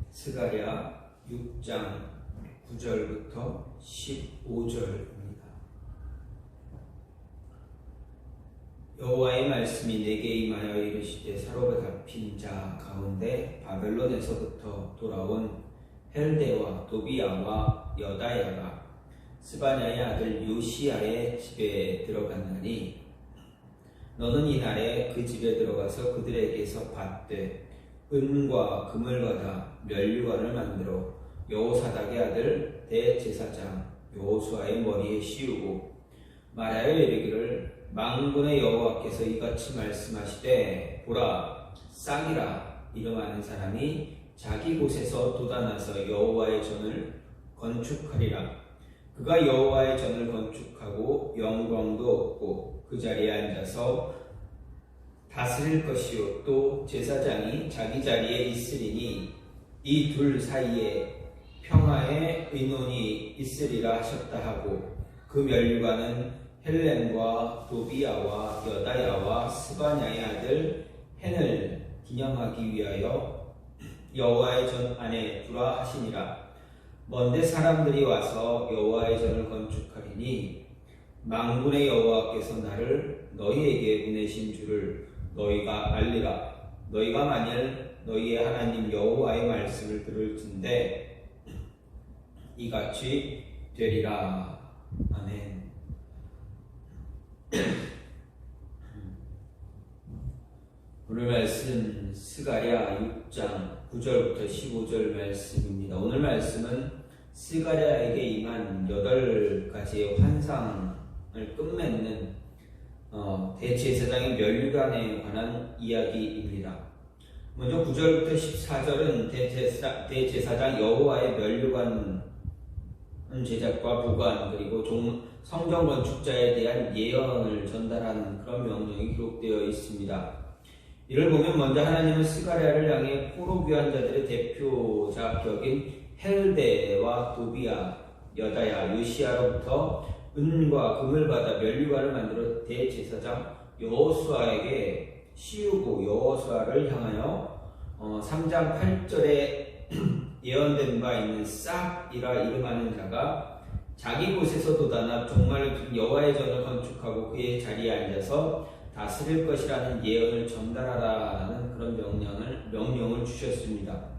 스가랴 6장 9절부터 15절입니다. 여호와의 말씀이 내게 임하여 이르시되 사로가 핀 자 가운데 바벨론에서부터 돌아온 헬데와 도비야와 여다야가 스바냐의 아들 요시야의 집에 들어갔나니 너는 이날에 그 집에 들어가서 그들에게서 받되 은과 금을 받아 면류관을 만들어 여호사닥의 아들 대제사장 여호수아의 머리에 씌우고 말하여 이르기를 만군의 여호와께서 이같이 말씀하시되 보라 싹이라 이름하는 사람이 자기 곳에서 돋아나서 여호와의 전을 건축하리라. 그가 여호와의 전을 건축하고 영광도 얻고 그 자리에 앉아서 다스릴 것이요 또 제사장이 자기 자리에 있으리니 이 둘 사이에 평화의 의논이 있으리라 하셨다 하고 그 면류관은 헬렘과 도비야와 여다야와 스바냐의 아들 헨을 기념하기 위하여 여호와의 전 안에 두라 하시니라. 먼데 사람들이 와서 여호와의 전을 건축하리니 만군의 여호와께서 나를 너희에게 보내신 줄을 너희가 알리라. 너희가 만일 너희의 하나님 여호와의 말씀을 들을진대 이같이 되리라. 아멘. 오늘 말씀 스가랴 6장 9절부터 15절 말씀입니다. 오늘 말씀은 스가랴에게 임한 8가지의 환상을 끝맺는 대제사장의 면류관에 관한 이야기입니다. 먼저 9절부터 14절은 대제사장 여호와의 면류관 제작과 보관 그리고 성전 건축자에 대한 예언을 전달하는 그런 명령이 기록되어 있습니다. 이를 보면 먼저 하나님은 스가랴를 향해 포로 귀환 자들의 대표자 격인 헬데와 도비야, 여다야, 요시야로부터 은과 금을 받아 면류관을 만들어 대제사장 여호수아에게 씌우고 여호수아를 향하여 3장 8절에 예언된 바 있는 싹이라 이름하는 자가 자기 곳에서 돋아나 정말 여호와의 전을 건축하고 그의 자리에 앉아서 다스릴 것이라는 예언을 전달하라는 그런 명령을 주셨습니다.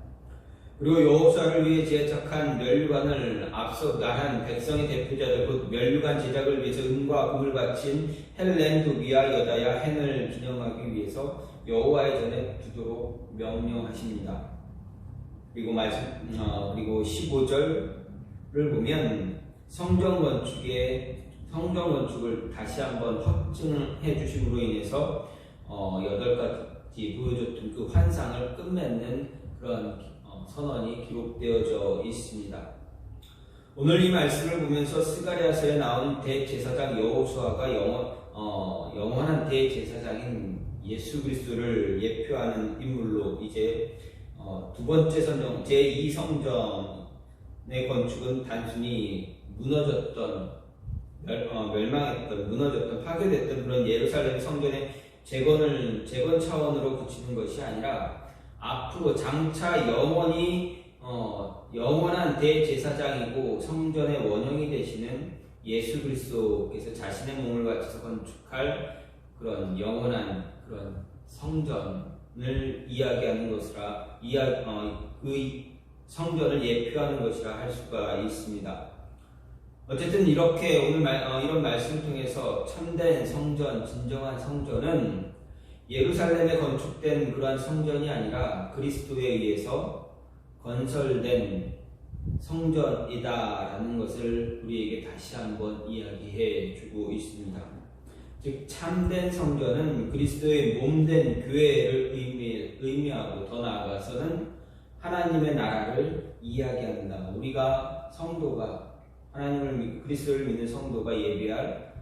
그리고 여호수아를 위해 제작한 면류관을 앞서 말한 백성의 대표자들 곧 면류관 제작을 위해서 은과 금을 바친 헬렘, 도비야, 여다야, 헨을 기념하기 위해서 여호와의 전에 두도록 명령하십니다. 그리고 15절을 보면 성전 건축을 다시 한번 확증해 주심으로 인해서 8가지 보여줬던 그 환상을 끝맺는 그런 선언이 기록되어져 있습니다. 오늘 이 말씀을 보면서 스가랴서에 나온 대제사장 여호수아가 영원한 대제사장인 예수 그리스도를 예표하는 인물로 이제 두 번째 성전 제2성전의 건축은 단순히 무너졌던 파괴됐던 그런 예루살렘 성전의 재건 차원으로 그치는 것이 아니라 앞으로 장차 영원한 대제사장이고 성전의 원형이 되시는 예수 그리스도께서 자신의 몸을 바쳐서 건축할 그런 영원한 그런 성전을 이야기하는 것이라 그 성전을 예표하는 것이라 할 수가 있습니다. 어쨌든 이렇게 오늘 이런 말씀을 통해서 참된 성전, 진정한 성전은 예루살렘에 건축된 그러한 성전이 아니라 그리스도에 의해서 건설된 성전이다라는 것을 우리에게 다시 한번 이야기해 주고 있습니다. 즉 참된 성전은 그리스도의 몸된 교회를 의미하고 더 나아가서는 하나님의 나라를 이야기한다. 우리가 성도가 그리스도를 믿는 성도가 예배할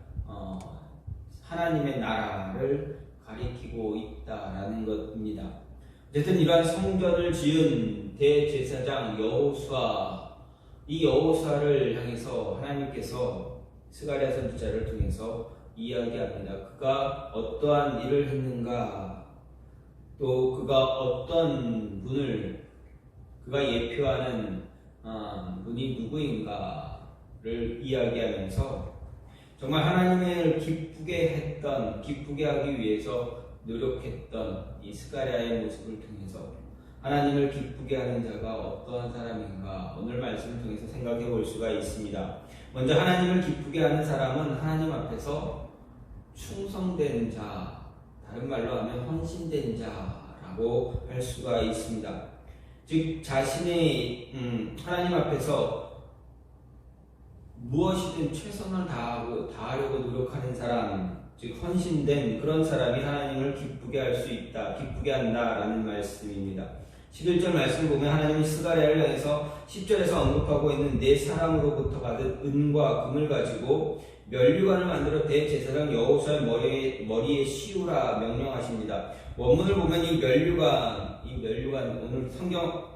하나님의 나라를 가리키고 있다라는 것입니다. 어쨌든 이러한 성전을 지은 대제사장 여호수아, 이 여호수아를 향해서 하나님께서 스가랴 선지자를 통해서 이야기합니다. 그가 어떠한 일을 했는가? 또 그가 어떤 분을 그가 예표하는 분이 누구인가를 이야기하면서 정말 하나님을 기쁘게 하기 위해서 노력했던 이 스가랴의 모습을 통해서 하나님을 기쁘게 하는 자가 어떠한 사람인가 오늘 말씀을 통해서 생각해 볼 수가 있습니다. 먼저 하나님을 기쁘게 하는 사람은 하나님 앞에서 충성된 자, 다른 말로 하면 헌신된 자라고 할 수가 있습니다. 즉 자신의 하나님 앞에서 무엇이든 최선을 다하려고 노력하는 사람, 즉 헌신된 그런 사람이 하나님을 기쁘게 할 수 있다, 기쁘게 한다라는 말씀입니다. 11절 말씀을 보면 하나님이 스가랴를 향해서 10절에서 언급하고 있는 내 사랑으로부터 받은 은과 금을 가지고 면류관을 만들어 대제사장 여호수아의 머리에 씌우라 명령하십니다. 원문을 보면 이 면류관 오늘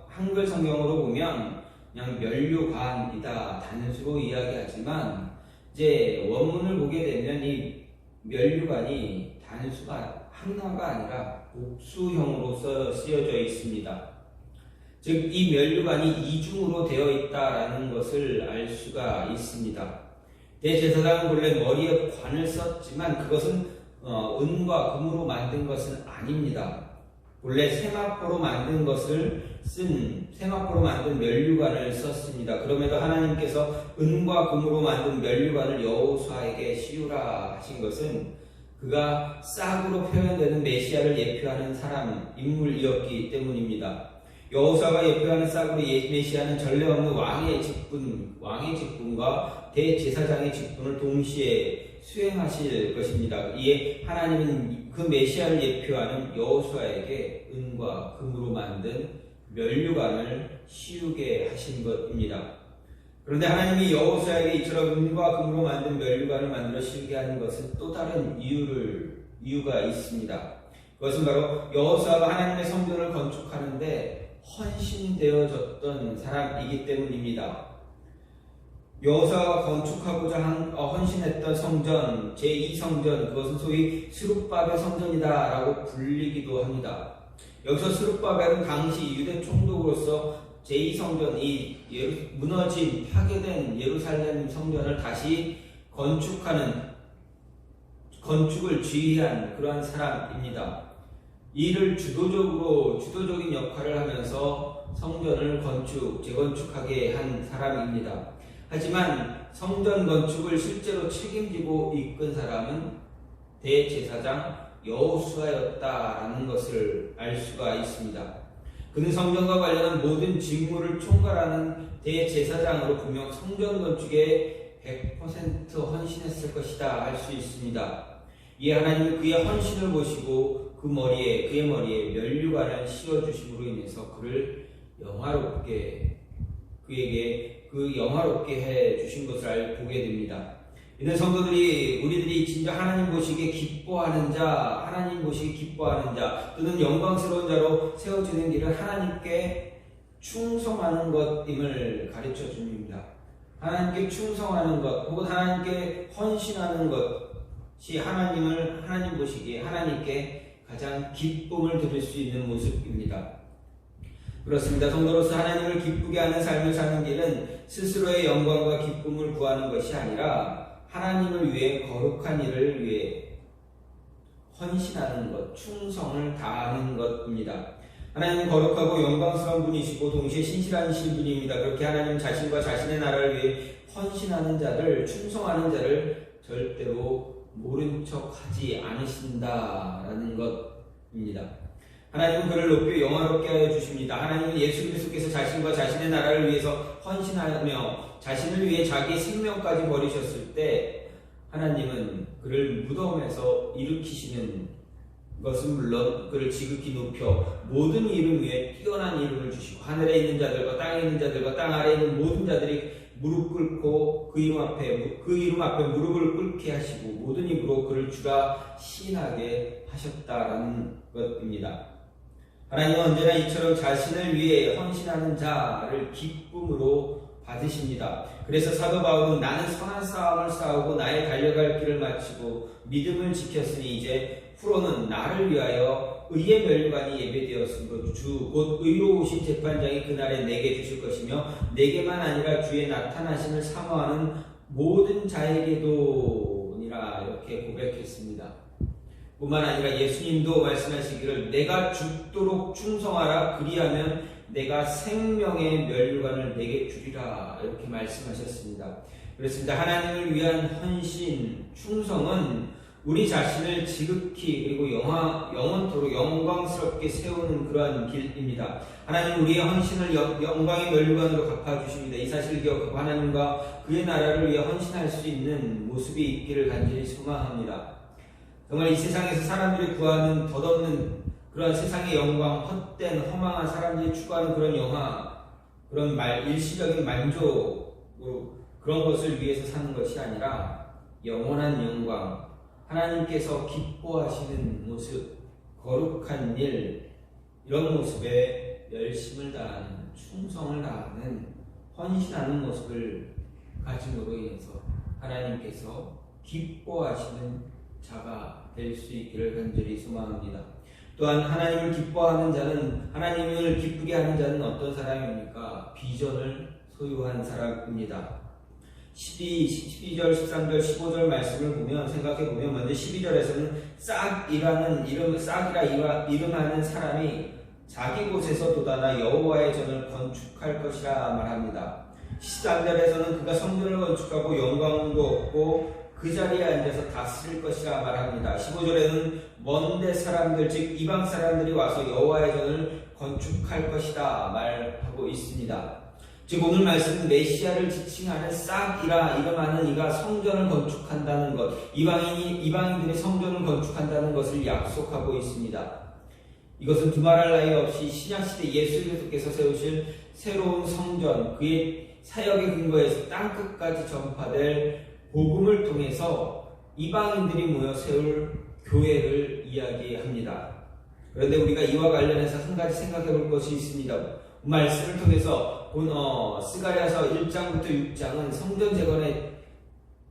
한글 성경으로 보면 그냥 면류관이다 단수로 이야기하지만 이제 원문을 보게 되면 이 면류관이 단수가 하나가 아니라 복수형으로 쓰여져 있습니다. 즉 이 면류관이 이중으로 되어 있다라는 것을 알 수가 있습니다. 대제사장은 본래 머리에 관을 썼지만 그것은 은과 금으로 만든 것은 아닙니다. 본래 세마포로 만든 면류관을 썼습니다. 그럼에도 하나님께서 은과 금으로 만든 면류관을 여호수아에게 씌우라 하신 것은 그가 싹으로 표현되는 메시아를 예표하는 인물이었기 때문입니다. 여호수아가 예표하는 싹으로 메시아는 전례 없는 왕의 직분과 대제사장의 직분을 동시에 수행하실 것입니다. 이에 하나님은 그 메시아를 예표하는 여호수아에게 은과 금으로 만든 면류관을 씌우게 하신 것입니다. 그런데 하나님이 여호수아에게 이처럼 은과 금으로 만든 면류관을 만들어 씌우게 하는 것은 또 다른 이유가 있습니다. 그것은 바로 여호수아가 하나님의 성전을 건축하는데 헌신되어졌던 사람이기 때문입니다. 여호수아가 건축하고자 헌신했던 성전, 제2성전, 그것은 소위 스룹바벨 성전이다라고 불리기도 합니다. 여기서 스룹바벨은 당시 유대 총독으로서 제2성전, 이 무너진 파괴된 예루살렘 성전을 다시 건축을 지휘한 그러한 사람입니다. 이를 주도적인 역할을 하면서 성전을 재건축하게 한 사람입니다. 하지만 성전 건축을 실제로 책임지고 이끈 사람은 대제사장 여호수아였다라는 것을 알 수가 있습니다. 그는 성전과 관련한 모든 직무를 총괄하는 대제사장으로 분명 성전 건축에 100% 헌신했을 것이다 할 수 있습니다. 이에 하나님은 그의 헌신을 보시고 그의 머리에 면류관을 씌워주심으로 인해서 그에게 영화롭게 해 주신 것을 보게 됩니다. 이는 성도들이 우리들이 진짜 하나님 보시기에 기뻐하는 자 또는 영광스러운 자로 세워지는 길은 하나님께 충성하는 것임을 가르쳐 줍니다. 하나님께 충성하는 것 혹은 하나님께 헌신하는 것이 하나님 보시기에 하나님께 가장 기쁨을 드릴 수 있는 모습입니다. 그렇습니다. 성도로서 하나님을 기쁘게 하는 삶을 사는 길은 스스로의 영광과 기쁨을 구하는 것이 아니라 하나님을 위해 거룩한 일을 위해 헌신하는 것, 충성을 다하는 것입니다. 하나님은 거룩하고 영광스러운 분이시고 동시에 신실하신 분입니다. 그렇게 하나님 자신과 자신의 나라를 위해 헌신하는 자를, 충성하는 자를 절대로 모른 척 하지 않으신다라는 것입니다. 하나님은 그를 높여 영화롭게 하여 주십니다. 하나님은 예수 그리스도께서 자신과 자신의 나라를 위해서 헌신하며 자신을 위해 자기의 생명까지 버리셨을 때 하나님은 그를 무덤에서 일으키시는 것은 물론 그를 지극히 높여 모든 이름 위에 뛰어난 이름을 주시고 하늘에 있는 자들과 땅에 있는 자들과 땅 아래에 있는 모든 자들이 무릎 꿇고 그 이름 앞에 무릎을 꿇게 하시고 모든 입으로 그를 주라 시인하게 하셨다라는 것입니다. 하나님은 언제나 이처럼 자신을 위해 헌신하는 자를 기쁨으로 받으십니다. 그래서 사도 바울은 나는 선한 싸움을 싸우고 나의 달려갈 길을 마치고 믿음을 지켰으니 이제 후로는 나를 위하여 의의 멸관이 예배되었으므로 주 곧 의로우신 재판장이 그날에 내게 주실 것이며 내게만 아니라 주의 나타나심을 사모하는 모든 자에게도니라 이렇게 고백했습니다. 뿐만 아니라 예수님도 말씀하시기를 내가 죽도록 충성하라 그리하면 내가 생명의 멸관을 내게 주리라 이렇게 말씀하셨습니다. 그렇습니다. 하나님을 위한 헌신, 충성은 우리 자신을 지극히 그리고 영원토록 영광스럽게 세우는 그러한 길입니다. 하나님 우리의 헌신을 영광의 멸관으로 갚아주십니다. 이 사실을 기억하고 하나님과 그의 나라를 위해 헌신할 수 있는 모습이 있기를 간절히 소망합니다. 정말 이 세상에서 사람들이 구하는 덧없는 그런 세상의 영광, 헛된 허망한 사람들이 추구하는 그런 그런 일시적인 만족, 그런 것을 위해서 사는 것이 아니라 영원한 영광, 하나님께서 기뻐하시는 모습, 거룩한 일, 이런 모습에 열심을 다하는, 충성을 다하는, 헌신하는 모습을 가짐으로 인해서 하나님께서 기뻐하시는 자가 될 수 있기를 간절히 소망합니다. 또한 하나님을 기뻐하는 자는, 하나님을 기쁘게 하는 자는 어떤 사람입니까? 비전을 소유한 사람입니다. 12절, 13절, 15절 말씀을 생각해보면 먼저 12절에서는 싹이라 이름하는 사람이 자기 곳에서 돋아나 여호와의 전을 건축할 것이라 말합니다. 13절에서는 그가 성전을 건축하고 영광도 얻고 그 자리에 앉아서 다스릴 것이라 말합니다. 15절에는 먼데 사람들 즉 이방 사람들이 와서 여호와의 전을 건축할 것이다 말하고 있습니다. 즉 오늘 말씀은 메시아를 지칭하는 싹이라 이름하는 이가 성전을 건축한다는 것, 이방인들이 성전을 건축한다는 것을 약속하고 있습니다. 이것은 두말할 나위 없이 신약시대 예수 그리스도께서 세우실 새로운 성전, 그의 사역의 근거에서 땅끝까지 전파될 복음을 통해서 이방인들이 모여 세울 교회를 이야기합니다. 그런데 우리가 이와 관련해서 한 가지 생각해 볼 것이 있습니다. 말씀을 통해서 스가랴서 1장부터 6장은 성전 재건에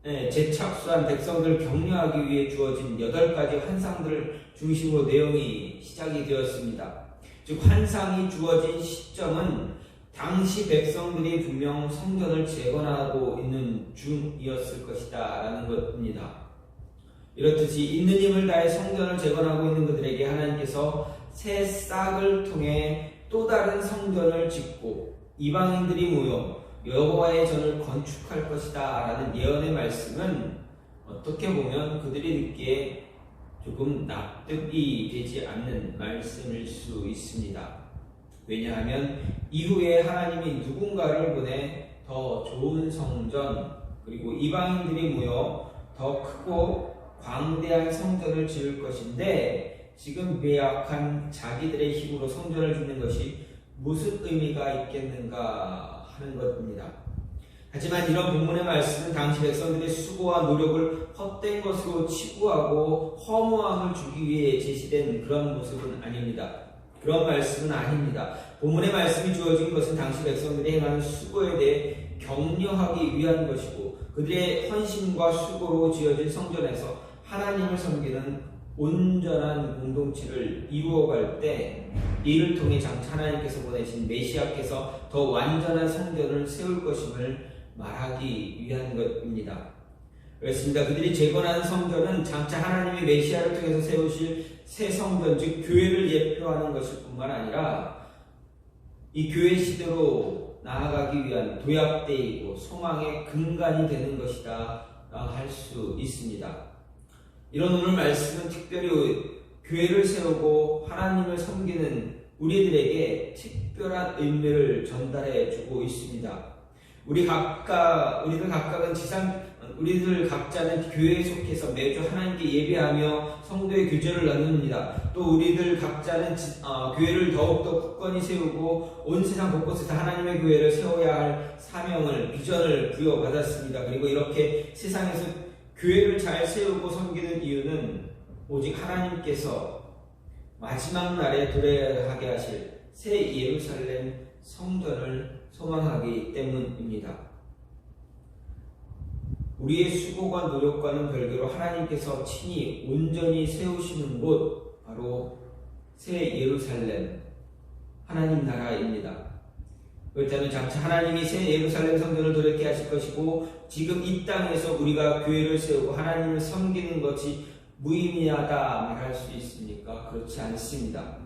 재착수한 백성들을 격려하기 위해 주어진 8가지 환상들을 중심으로 내용이 시작이 되었습니다. 즉 환상이 주어진 시점은 당시 백성들이 분명 성전을 재건하고 있는 중이었을 것이다 라는 것입니다. 이렇듯이 있는 힘을 다해 성전을 재건하고 있는 그들에게 하나님께서 새 싹을 통해 또 다른 성전을 짓고 이방인들이 모여 여호와의 전을 건축할 것이다 라는 예언의 말씀은 어떻게 보면 그들이 듣기에 조금 납득이 되지 않는 말씀일 수 있습니다. 왜냐하면 이후에 하나님이 누군가를 보내 더 좋은 성전 그리고 이방인들이 모여 더 크고 광대한 성전을 지을 것인데 지금 배약한 자기들의 힘으로 성전을 짓는 것이 무슨 의미가 있겠는가 하는 것입니다. 하지만 이런 본문의 말씀은 당시 백성들의 수고와 노력을 헛된 것으로 치부하고 허무함을 주기 위해 제시된 그런 모습은 아닙니다. 그런 말씀은 아닙니다. 본문의 말씀이 주어진 것은 당시 백성들이 행하는 수고에 대해 격려하기 위한 것이고 그들의 헌신과 수고로 지어진 성전에서 하나님을 섬기는 온전한 공동체를 이루어갈 때 이를 통해 장차 하나님께서 보내신 메시아께서 더 완전한 성전을 세울 것임을 말하기 위한 것입니다. 그렇습니다. 그들이 재건한 성전은 장차 하나님의 메시아를 통해서 세우실 새 성전, 즉 교회를 예표하는 것일 뿐만 아니라 이 교회 시대로 나아가기 위한 도약대이고 소망의 근간이 되는 것이다 할 수 있습니다. 이런 오늘 말씀은 특별히 교회를 세우고 하나님을 섬기는 우리들에게 특별한 의미를 전달해 주고 있습니다. 우리들 각자는 교회에 속해서 매주 하나님께 예배하며 성도의 규제를 나눕니다. 또 우리들 각자는 교회를 더욱더 굳건히 세우고 온 세상 곳곳에서 하나님의 교회를 세워야 할 사명을, 비전을 부여받았습니다. 그리고 이렇게 세상에서 교회를 잘 세우고 섬기는 이유는 오직 하나님께서 마지막 날에 도래하게 하실 새 예루살렘 성전을 소망하기 때문입니다. 우리의 수고와 노력과는 별개로 하나님께서 친히 온전히 세우시는 곳, 바로 새 예루살렘, 하나님 나라입니다. 그렇다면 장차 하나님이 새 예루살렘 성전을 도래케 하실 것이고, 지금 이 땅에서 우리가 교회를 세우고 하나님을 섬기는 것이 무의미하다 말할 수 있습니까? 그렇지 않습니다.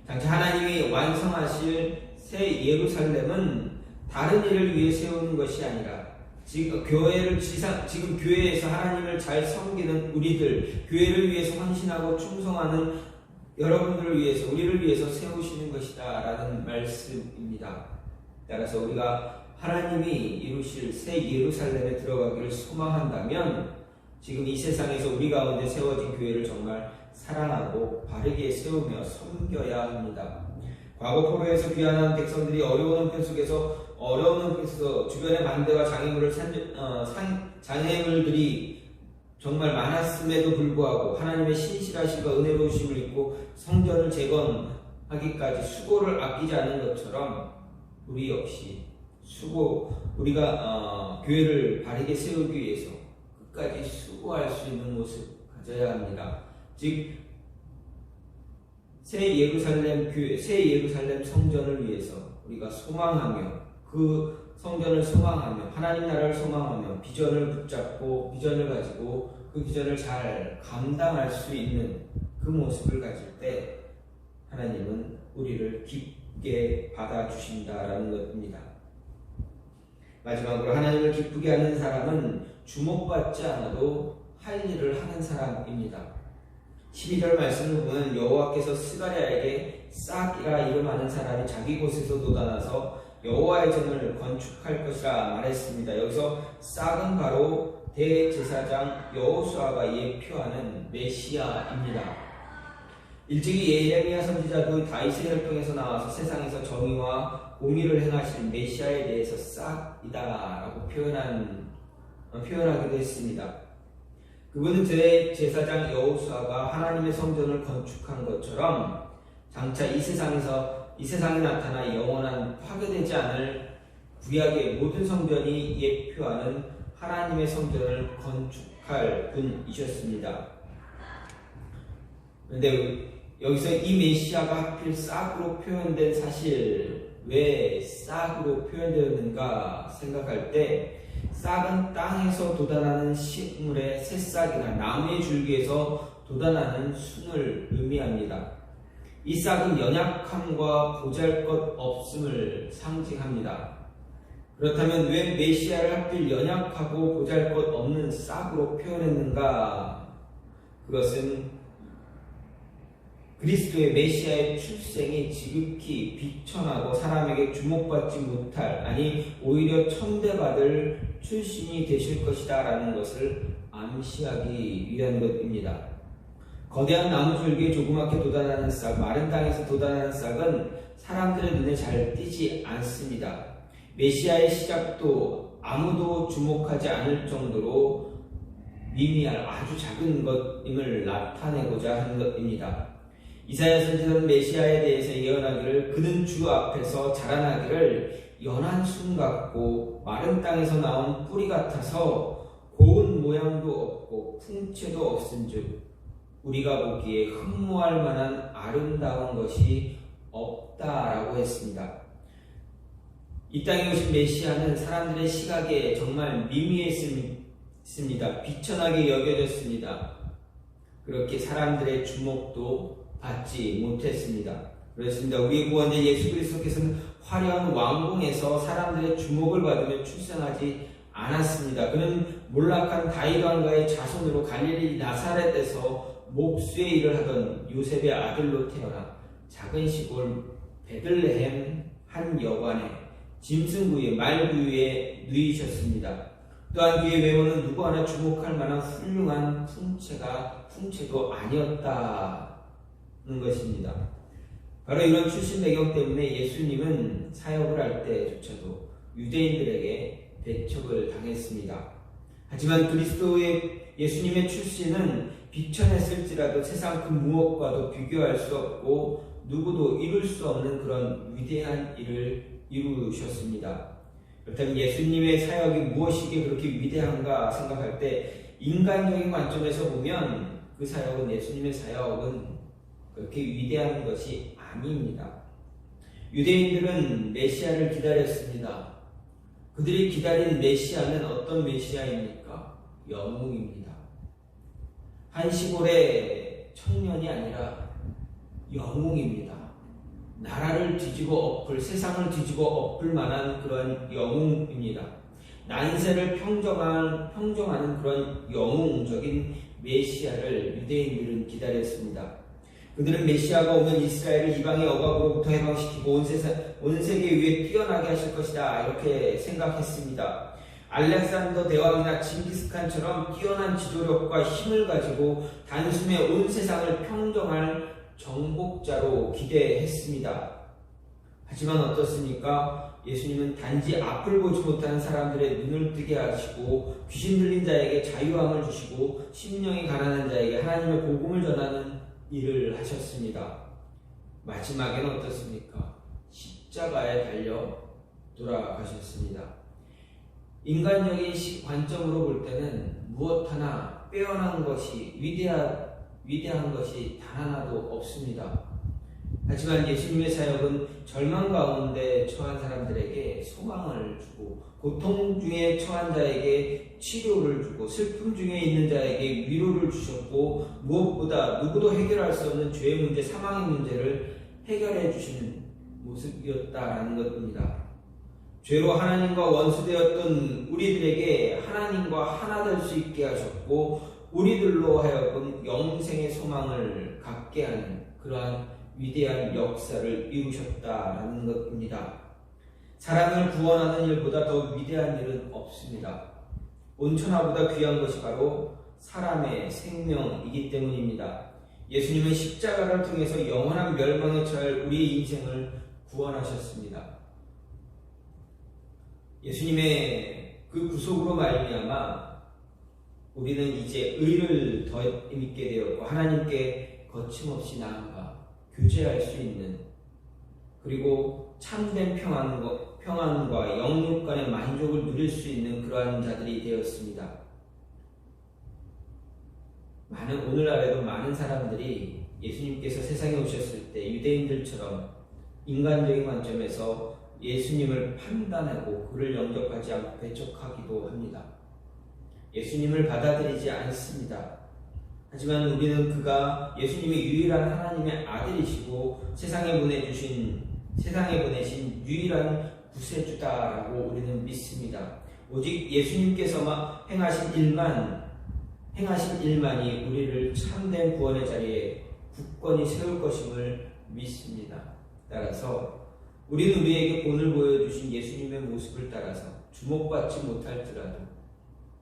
장차 하나님이 완성하실 새 예루살렘은 다른 일을 위해 세우는 것이 아니라 지금 교회에서 하나님을 잘 섬기는 우리들, 교회를 위해서 헌신하고 충성하는 여러분들을 위해서, 우리를 위해서 세우시는 것이다 라는 말씀입니다. 따라서 우리가 하나님이 이루실 새 예루살렘에 들어가기를 소망한다면 지금 이 세상에서 우리 가운데 세워진 교회를 정말 사랑하고 바르게 세우며 섬겨야 합니다. 과거 포로에서 귀환한 백성들이 어려운 형편 속에서 주변의 반대와 장애물들이 정말 많았음에도 불구하고 하나님의 신실하심과 은혜로우심을 입고 성전을 재건하기까지 수고를 아끼지 않은 것처럼 우리 역시 우리가 교회를 바르게 세우기 위해서 끝까지 수고할 수 있는 모습 가져야 합니다. 즉 새 예루살렘 성전을 위해서 우리가 소망하며, 그 성전을 소망하며, 하나님 나라를 소망하며 비전을 붙잡고 비전을 가지고 그 비전을 잘 감당할 수 있는 그 모습을 가질 때 하나님은 우리를 기쁘게 받아주신다라는 것입니다. 마지막으로 하나님을 기쁘게 하는 사람은 주목받지 않아도 할 일을 하는 사람입니다. 12절 말씀을 보면 여호와께서 스가랴에게 싹이라 이름하는 사람이 자기 곳에서 돋아나서 여호와의 전을 건축할 것이라 말했습니다. 여기서 싹은 바로 대제사장 여호수아가 예표하는 메시아입니다. 일찍이 예레미야 선지자도 다윗의 혈통에서 나와서 세상에서 정의와 공의를 행하신 메시아에 대해서 싹이다라고 표현하기도 했습니다. 그분은 제사장 여호수아가 하나님의 성전을 건축한 것처럼 장차 이 세상에 나타나 영원한 파괴되지 않을 구약의 모든 성전이 예표하는 하나님의 성전을 건축할 분이셨습니다. 그런데 여기서 이 메시아가 하필 싹으로 표현된 사실, 왜 싹으로 표현되었는가 생각할 때 싹은 땅에서 돋아나는 식물의 새싹이나 나무의 줄기에서 돋아나는 순을 의미합니다. 이 싹은 연약함과 보잘것없음을 상징합니다. 그렇다면 왜 메시아를 하필 연약하고 보잘것없는 싹으로 표현했는가? 그것은 그리스도의 메시아의 출생이 지극히 비천하고 사람에게 주목받지 못할, 아니 오히려 천대받을 출신이 되실 것이다 라는 것을 암시하기 위한 것입니다. 거대한 나무줄기에 조그맣게 돋아나는 싹, 마른 땅에서 돋아나는 싹은 사람들의 눈에 잘 띄지 않습니다. 메시아의 시작도 아무도 주목하지 않을 정도로 미미할 아주 작은 것임을 나타내고자 한 것입니다. 이사야 선지자는 메시아에 대해서 예언하기를 그는 주 앞에서 자라나기를 연한 순 같고 마른 땅에서 나온 뿌리 같아서 고운 모양도 없고 풍채도 없은즉 우리가 보기에 흠모할 만한 아름다운 것이 없다라고 했습니다. 이 땅에 오신 메시아는 사람들의 시각에 정말 미미했습니다. 비천하게 여겨졌습니다. 그렇게 사람들의 주목도 받지 못했습니다. 그렇습니다. 우리의 구원자 예수 그리스도께서는 화려한 왕궁에서 사람들의 주목을 받으며 출생하지 않았습니다. 그는 몰락한 다윗 왕가의 자손으로 갈릴리 나사렛에서 목수의 일을 하던 요셉의 아들로 태어나 작은 시골 베들레헴 한 여관에 짐승구이 말구유에 누이셨습니다. 또한 그의 외모는 누구 하나 주목할 만한 훌륭한 풍채도 아니었다는 것입니다. 바로 이런 출신 배경 때문에 예수님은 사역을 할 때조차도 유대인들에게 배척을 당했습니다. 하지만 예수님의 출신은 비천했을지라도 세상 그 무엇과도 비교할 수 없고 누구도 이룰 수 없는 그런 위대한 일을 이루셨습니다. 그렇다면 예수님의 사역이 무엇이기에 그렇게 위대한가 생각할 때 인간적인 관점에서 보면 그 사역은, 예수님의 사역은 그렇게 위대한 것이 아닙니다. 유대인들은 메시아를 기다렸습니다. 그들이 기다린 메시아는 어떤 메시아입니까? 영웅입니다. 한 시골의 청년이 아니라 영웅입니다. 나라를 뒤집어 엎을, 세상을 뒤집어 엎을 만한 그런 영웅입니다. 난세를 평정하는 그런 영웅적인 메시아를 유대인들은 기다렸습니다. 그들은 메시아가 오면 이스라엘을 이방의 억압으로부터 해방시키고 온 세계 위에 뛰어나게 하실 것이다, 이렇게 생각했습니다. 알렉산더 대왕이나 징기스칸처럼 뛰어난 지도력과 힘을 가지고 단숨에 온 세상을 평정할 정복자로 기대했습니다. 하지만 어떻습니까? 예수님은 단지 앞을 보지 못하는 사람들의 눈을 뜨게 하시고, 귀신 들린 자에게 자유함을 주시고, 심령이 가난한 자에게 하나님의 복음을 전하는 일을 하셨습니다. 마지막에는 어떻습니까? 십자가에 달려 돌아가셨습니다. 인간적인 관점으로 볼 때는 무엇 하나 빼어난 것이, 위대한 것이 단 하나도 없습니다. 하지만 예수님의 사역은 절망 가운데 처한 사람들에게 소망을 주고, 고통 중에 처한 자에게 치료를 주고, 슬픔 중에 있는 자에게 위로를 주셨고, 무엇보다 누구도 해결할 수 없는 죄의 문제, 사망의 문제를 해결해 주시는 모습이었다라는 것입니다. 죄로 하나님과 원수되었던 우리들에게 하나님과 하나 될 수 있게 하셨고, 우리들로 하여금 영생의 소망을 갖게 하는 그러한 위대한 역사를 이루셨다라는 것입니다. 사람을 구원하는 일보다 더 위대한 일은 없습니다. 온 천하보다 귀한 것이 바로 사람의 생명이기 때문입니다. 예수님은 십자가를 통해서 영원한 멸망에 처할 우리의 인생을 구원하셨습니다. 예수님의 그 구속으로 말미암아 우리는 이제 의를 더 믿게 되었고, 하나님께 거침없이 나아가 교제할 수 있는, 그리고 참된 평안과 영육 간의 만족을 누릴 수 있는 그러한 자들이 되었습니다. 오늘날에도 많은 사람들이 예수님께서 세상에 오셨을 때 유대인들처럼 인간적인 관점에서 예수님을 판단하고 그를 영접하지 않고 배척하기도 합니다. 예수님을 받아들이지 않습니다. 하지만 우리는 그가 예수님의 유일한 하나님의 아들이시고 세상에 보내신 유일한 구세주다라고 우리는 믿습니다. 오직 예수님께서만 행하신 일만이 우리를 참된 구원의 자리에 굳건히 세울 것임을 믿습니다. 따라서 우리는 우리에게 오늘 보여주신 예수님의 모습을 따라서 주목받지 못할지라도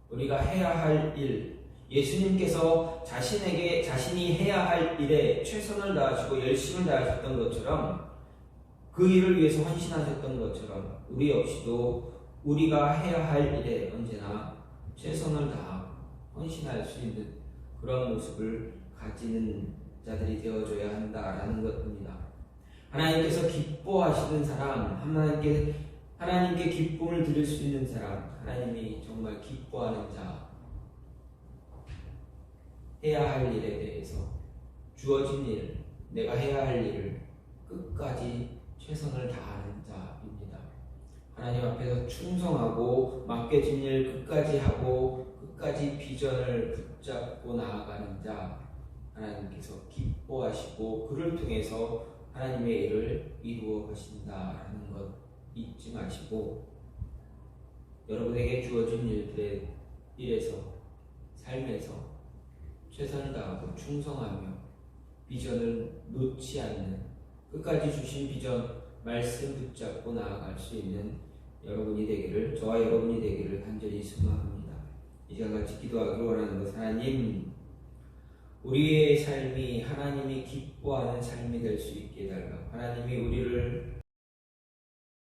우리가 해야 할 일, 예수님께서 자신이 해야 할 일에 최선을 다하시고 열심을 다하셨던 것처럼, 그 일을 위해서 헌신하셨던 것처럼 우리 역시도 우리가 해야 할 일에 언제나 최선을 다하고 헌신할 수 있는 그런 모습을 가지는 자들이 되어줘야 한다라는 것입니다. 하나님께서 기뻐하시는 사람, 하나님께 기쁨을 드릴 수 있는 사람, 하나님이 정말 기뻐하는 자, 해야 할 일에 대해서 주어진 일, 내가 해야 할 일을 끝까지 최선을 다하는 자입니다. 하나님 앞에서 충성하고 맡겨진 일 끝까지 하고 끝까지 비전을 붙잡고 나아가는 자, 하나님께서 기뻐하시고 그를 통해서 하나님의 일을 이루어 가신다라는 것 잊지 마시고, 여러분에게 주어진 일에서, 삶에서 최선을 다하고 충성하며 비전을 놓지 않는, 끝까지 주신 비전, 말씀 붙잡고 나아갈 수 있는 여러분이 되기를, 저와 여러분이 되기를 간절히 소망합니다. 이제 같이 기도하기를 원하는 것, 하나님, 우리의 삶이 하나님이 기뻐하는 삶이 될 수 있게 해달라. 하나님이 우리를